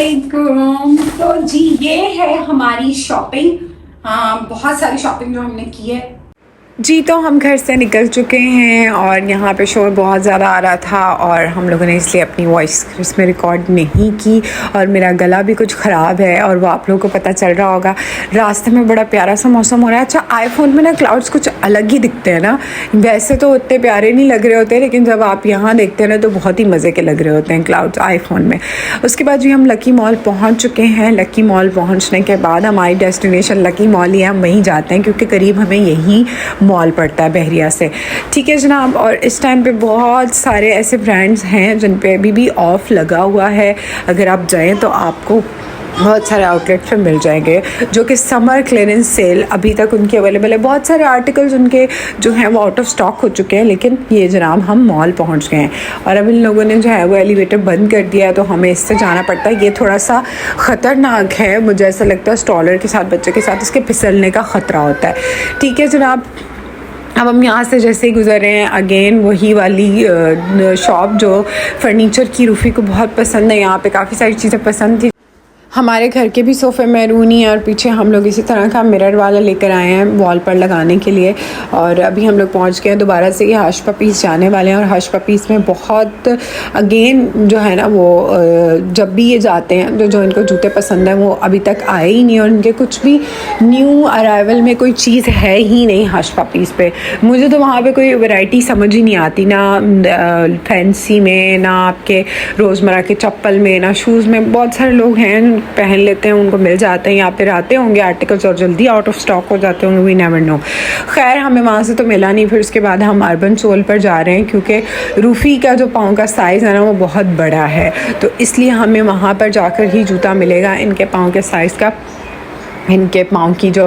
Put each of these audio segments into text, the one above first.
वालेकुम। तो जी ये है हमारी शॉपिंग। बहुत सारी शॉपिंग जो हमने की है जी। तो हम घर से निकल चुके हैं और यहाँ पे शोर बहुत ज़्यादा आ रहा था और हम लोगों ने इसलिए अपनी वॉइस इसमें रिकॉर्ड नहीं की और मेरा गला भी कुछ ख़राब है और वो आप लोगों को पता चल रहा होगा। रास्ते में बड़ा प्यारा सा मौसम हो रहा है। अच्छा, आईफोन में ना क्लाउड्स कुछ अलग ही दिखते हैं ना, वैसे तो उतने प्यारे नहीं लग रहे होते, लेकिन जब आप यहाँ देखते हैं ना तो बहुत ही मज़े के लग रहे होते हैं क्लाउड्स आईफोन में। उसके बाद जी हम लकी मॉल पहुँच चुके हैं। लकी मॉल पहुँचने के बाद हमारी डेस्टिनेशन लकी मॉल ही है, हम वहीं जाते हैं क्योंकि करीब हमें यहीं मॉल पड़ता है बहरिया से। ठीक है जनाब। और इस टाइम पे बहुत सारे ऐसे ब्रांड्स हैं जिन पे अभी भी ऑफ़ लगा हुआ है। अगर आप जाएं तो आपको बहुत सारे आउटलेट पे मिल जाएंगे जो कि समर क्लियरेंस सेल अभी तक उनके अवेलेबल है। बहुत सारे आर्टिकल्स उनके जो हैं वो आउट ऑफ स्टॉक हो चुके हैं, लेकिन ये जनाब हम मॉल पहुंच गए हैं और अब इन लोगों ने जो है वो एलिवेटर बंद कर दिया है तो हमें इससे जाना पड़ता है। ये थोड़ा सा ख़तरनाक है, मुझे ऐसा लगता है स्टॉलर के साथ बच्चे के साथ इसके फिसलने का ख़तरा होता है। ठीक है जनाब। अब हम यहाँ से जैसे ही गुजर रहे हैं अगेन वही वाली शॉप जो फर्नीचर की रूफ़ी को बहुत पसंद है। यहाँ पे काफ़ी सारी चीज़ें पसंद थी। हमारे घर के भी सोफ़े मैरूनी हैं और पीछे हम लोग इसी तरह का मिरर वाला लेकर आए हैं वॉल पर लगाने के लिए। और अभी हम लोग पहुँच गए हैं दोबारा से ये हश पपीस जाने वाले हैं और हश पपीस में बहुत अगेन जो है ना वो जब भी ये जाते हैं जो इनको जूते पसंद हैं वो अभी तक आए ही नहीं और इनके कुछ भी न्यू अराइवल में कोई चीज़ है ही नहीं हश पपीस पे। मुझे तो वहाँ पे कोई वैरायटी समझ ही नहीं आती, ना फैंसी में, ना आपके रोज़मर्रा के चप्पल में, ना शूज़ में। बहुत सारे लोग हैं पहन लेते हैं, उनको मिल जाते हैं, यहाँ पे आते होंगे आर्टिकल्स और जल्दी आउट ऑफ स्टॉक हो जाते होंगे, वी नेवर नो। खैर हमें वहाँ से तो मिला नहीं। फिर उसके बाद हम अर्बन सोल पर जा रहे हैं क्योंकि रूफ़ी का जो पाँव का साइज़ है ना वो बहुत बड़ा है, तो इसलिए हमें वहाँ पर जाकर ही जूता मिलेगा इनके पाँव के साइज़ का। इनके पाँव की जो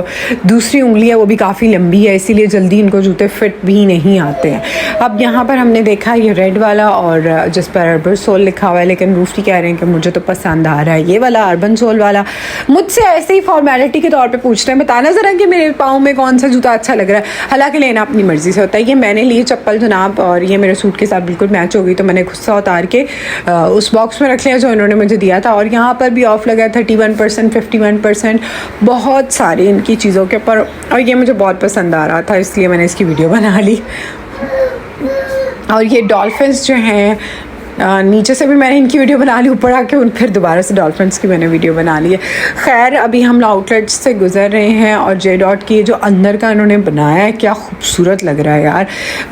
दूसरी उंगली है वो भी काफ़ी लंबी है, इसीलिए जल्दी इनको जूते फिट भी नहीं आते हैं। अब यहाँ पर हमने देखा ये रेड वाला और जिस पर अर्बन सोल लिखा हुआ है, लेकिन रूफ़ी कह रहे हैं कि मुझे तो पसंद आ रहा है ये वाला अर्बन सोल वाला। मुझसे ऐसे ही फॉर्मेलिटी के तौर पे पूछ रहे हैं बताना ज़रा कि मेरे पाँव में कौन सा जूता अच्छा लग रहा है। हालाँकि लेना अपनी मर्ज़ी से होता है। ये मैंने ली चप्पल जनाब और ये मेरे सूट के साथ बिल्कुल मैच हो गई, तो मैंने गुस्सा उतार के उस बॉक्स में रख लिया जो इन्होंने मुझे दिया था। और यहाँ पर भी ऑफ़ लगा 31%, 51%, बहुत सारी इनकी चीज़ों के ऊपर, और ये मुझे बहुत पसंद आ रहा था इसलिए मैंने इसकी वीडियो बना ली। और ये डॉल्फिन्स जो हैं नीचे से भी मैंने इनकी वीडियो बना ली, ऊपर आके फिर दोबारा से डॉल्फिन्स की मैंने वीडियो बना ली है। खैर अभी हम आउटलेट्स से गुजर रहे हैं और जे डॉट की जो अंदर का इन्होंने बनाया है क्या खूबसूरत लग रहा है यार।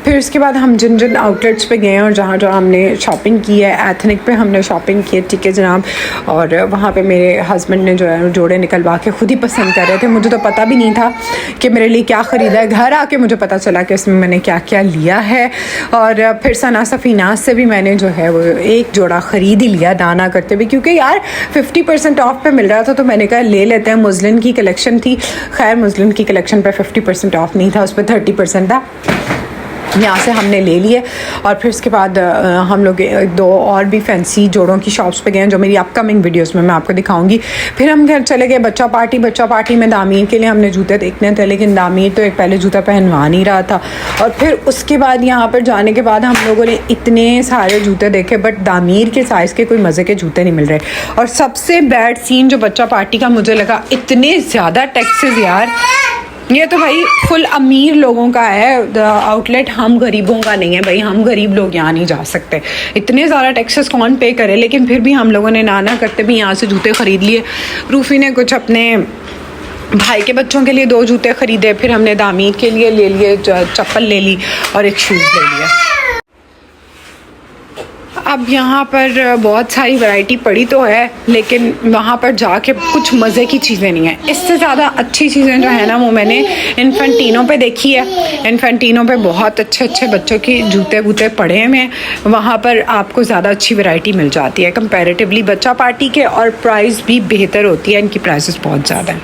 फिर उसके बाद हम जिन जिन आउटलेट्स पे गए और जहाँ जहाँ हमने शॉपिंग की है, एथनिक पे हमने शॉपिंग की है, ठीक है जनाब। और वहाँ पर मेरे हस्बैंड ने जो है जोड़े निकलवा के ख़ुद ही पसंद कर रहे थे, मुझे तो पता भी नहीं था कि मेरे लिए क्या ख़रीदा है। घर आके मुझे पता चला कि इसमें मैंने क्या क्या लिया है। और फिर सना सफ़ीनास से भी मैंने जो है वो एक जोड़ा ख़रीद ही लिया दाना करते हुए, क्योंकि यार 50% ऑफ पे मिल रहा था तो मैंने कहा ले लेते हैं। मुस्लिन की कलेक्शन थी। खैर मुस्लिन की कलेक्शन पे 50% ऑफ नहीं था, उस पर 30% था। यहाँ से हमने ले लिए और फिर उसके बाद हम लोग दो और भी फैंसी जोड़ों की शॉप्स पे गए जो मेरी अपकमिंग वीडियोस में मैं आपको दिखाऊंगी। फिर हम घर चले गए बच्चा पार्टी में दामीर के लिए हमने जूते देखने थे, लेकिन दामीर तो एक पहले जूता पहनवा नहीं रहा था। और फिर उसके बाद यहाँ पर जाने के बाद हम लोगों ने इतने सारे जूते देखे, बट दामीर के साइज़ के कोई मज़े के जूते नहीं मिल रहे। और सबसे बैड सीन जो बच्चा पार्टी का मुझे लगा, इतने ज़्यादा टैक्सेस यार। ये तो भाई फुल अमीर लोगों का है आउटलेट, हम गरीबों का नहीं है भाई। हम गरीब लोग यहाँ नहीं जा सकते, इतने ज़्यादा टैक्सेस कौन पे करे। लेकिन फिर भी हम लोगों ने ना करते भी यहाँ से जूते ख़रीद लिए। रूफ़ी ने कुछ अपने भाई के बच्चों के लिए 2 जूते ख़रीदे, फिर हमने दामीर के लिए ले लिए चप्पल ले ली और एक शूज़ ले लिया। अब यहाँ पर बहुत सारी वैरायटी पड़ी तो है, लेकिन वहाँ पर जाके कुछ मज़े की चीज़ें नहीं हैं। इससे ज़्यादा अच्छी चीज़ें जो है ना वो मैंने इन्फेंटिनो पे देखी है। इन्फेंटिनो पे बहुत अच्छे अच्छे बच्चों की जूते वूते पड़े हुए हैं, वहाँ पर आपको ज़्यादा अच्छी वैरायटी मिल जाती है कंपैरेटिवली बच्चा पार्टी के, और प्राइस भी बेहतर होती है। इनकी प्राइसेस बहुत ज़्यादा हैं।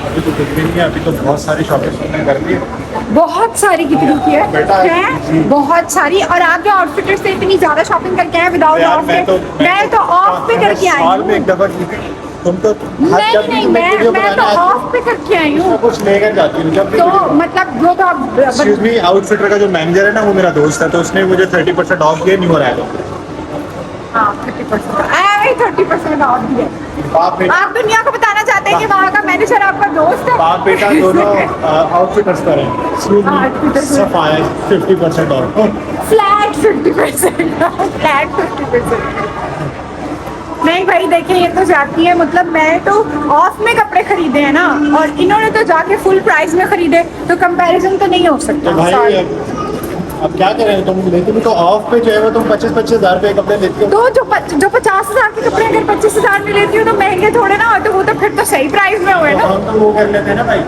अभी तो कुछ भी नहीं है, अभी तो बहुत सारी शॉपिंग हमने कर ली है। बहुत सारी कितनी की है बहुत सारी। और आप जो आउटफिटर से इतनी ज़्यादा शॉपिंग करके आए विदाउट ऑफ पे, मैं तो ऑफ पे करके आई हूँ। एक दफ़ा की थी तुम तो। नहीं मैं तो ऑफ पे करके आई हूँ। कुछ लेकर जाती हूँ जब तो मतलब जो तो आप आउटफिटर का जो मैनेजर है ना वो मेरा दोस्त है, तो उसने मुझे 30% ऑफ दिया, न्यू अराइवल। हाँ 30%। 40% ऑफ भी है। बाप बेटा आप दुनिया को बताना चाहते हैं कि वहाँ का मैनेजर आपका दोस्त है? बाप बेटा दोनों आउटफिटर्स पर हैं। सफाया 50% ऑफ। Flat 50%, flat 50%। नहीं भाई देखिए, ये तो जाती है, मतलब मैं तो ऑफ में कपड़े खरीदे हैं ना, और इन्होंने तो जाके फुल प्राइस में खरीदे, तो कंपैरिजन तो नहीं हो सकता। तो भाई Sorry। अब क्या करें, तुम लेती भी तो ऑफ पे जो है वो तुम 25-25 हज़ार रुपये कपड़े लेती हो। तो जो 50,000 के कपड़े अगर 25,000 में लेती हूँ तो महंगे थोड़े ना, तो वो तो फिर तो सही प्राइस में हुए तो ना। हम तो वो कर लेते हैं ना भाई,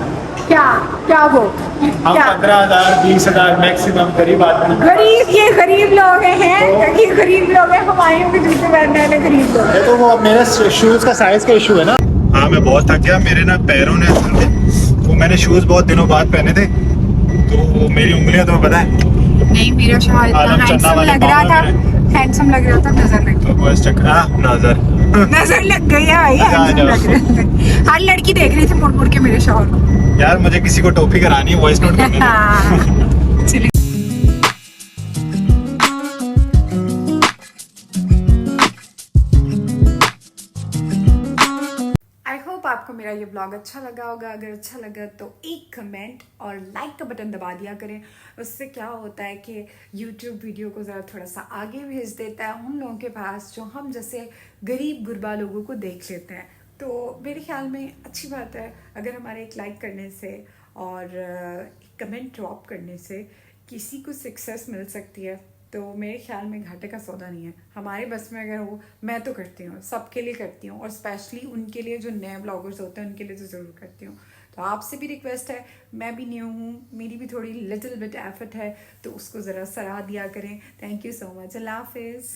क्या क्या वो हम क्या 15,000 20,000 मैक्सिमम गरीब आदमी। गरीब, ये गरीब लोग हैं, ये गरीब लोग हैं, हमारे भी जूते पहनने वाले गरीब लोग हैं। ये तो वो मेरे शूज का साइज का इशू है ना। हाँ मैं बहुत थक गया, मेरे ना पैरों ने असल में, वो मैंने शूज बहुत दिनों बाद पहने थे, तो मेरी उंगलियां तुम्हें पता है। नहीं, मेरा शौहर इतना आलम चन्ना हैंडसम वाले लग रहा पाँव था, मेरे। हैंडसम लग रहा था, नजर लग गई। तो वो इस चक्कर नजर नजर लग गई है भाई, हैंडसम लग रहा है। हर लड़की देख रही थी मुड़ मुड़ के मेरे शौहर को। यार मुझे किसी को टोपी करानी है, वॉइस नोट करने दो। चलिए। आई होप आपको मेरा ये ब्लॉग अच्छा लगा होगा। अगर अच्छा लगा तो एक कमेंट और लाइक का बटन दबा दिया करें। उससे क्या होता है कि यूट्यूब वीडियो को ज़रा थोड़ा सा आगे भेज देता है उन लोगों के पास जो हम जैसे गरीब गुरबा लोगों को देख लेते हैं। तो मेरे ख्याल में अच्छी बात है अगर हमारे एक लाइक करने से और एक कमेंट ड्रॉप करने से किसी को सक्सेस मिल सकती है, तो मेरे ख्याल में घाटे का सौदा नहीं है। हमारे बस में अगर हो, मैं तो करती हूँ, सबके लिए करती हूँ, और स्पेशली उनके लिए जो नए ब्लॉगर्स होते हैं उनके लिए तो ज़रूर करती हूँ। तो आपसे भी रिक्वेस्ट है, मैं भी न्यू हूँ, मेरी भी थोड़ी लिटिल बिट एफर्ट है, तो उसको ज़रा सराह दिया करें। Thank you so much. अल्लाह हाफिज़।